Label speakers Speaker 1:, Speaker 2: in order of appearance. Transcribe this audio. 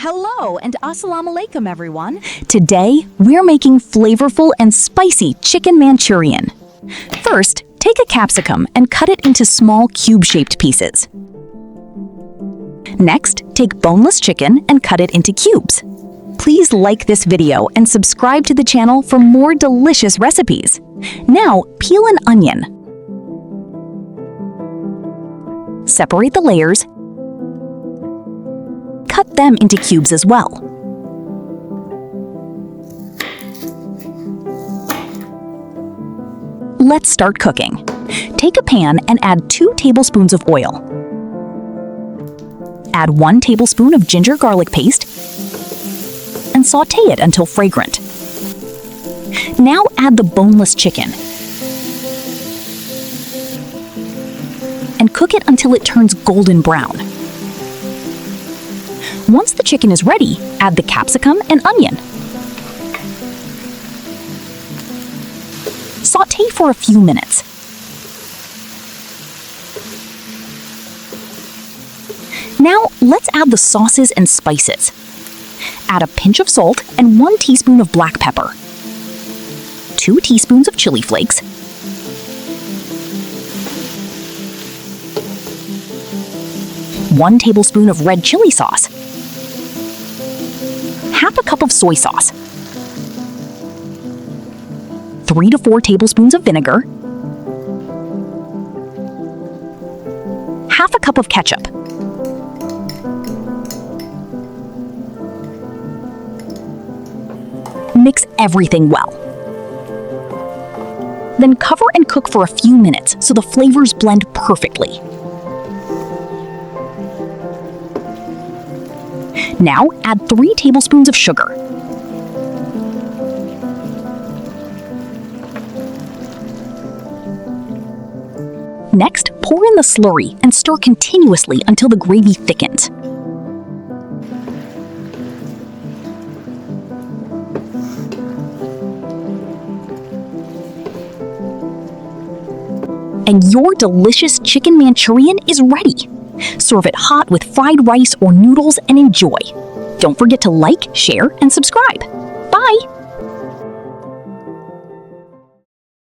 Speaker 1: Hello and assalamu alaikum everyone. Today, we're making flavorful and spicy chicken Manchurian. First, take a capsicum and cut it into small cube-shaped pieces. Next, take boneless chicken and cut it into cubes. Please like this video and subscribe to the channel for more delicious recipes. Now, peel an onion. Separate the layers. Cut them into cubes as well. Let's start cooking. Take a pan and add 2 tablespoons of oil. Add 1 tablespoon of ginger garlic paste and saute it until fragrant. Now add the boneless chicken and cook it until it turns golden brown. Once the chicken is ready, add the capsicum and onion. Saute for a few minutes. Now, let's add the sauces and spices. Add a pinch of salt and 1 teaspoon of black pepper, 2 teaspoons of chili flakes, one tablespoon of red chili sauce, half a cup of soy sauce, 3 to 4 tablespoons of vinegar, half a cup of ketchup, mix everything well. Then cover and cook for a few minutes so the flavors blend perfectly. Now add 3 tablespoons of sugar. Next, pour in the slurry and stir continuously until the gravy thickens. And your delicious chicken Manchurian is ready. Serve it hot with fried rice or noodles and enjoy. Don't forget to like, share, and subscribe. Bye!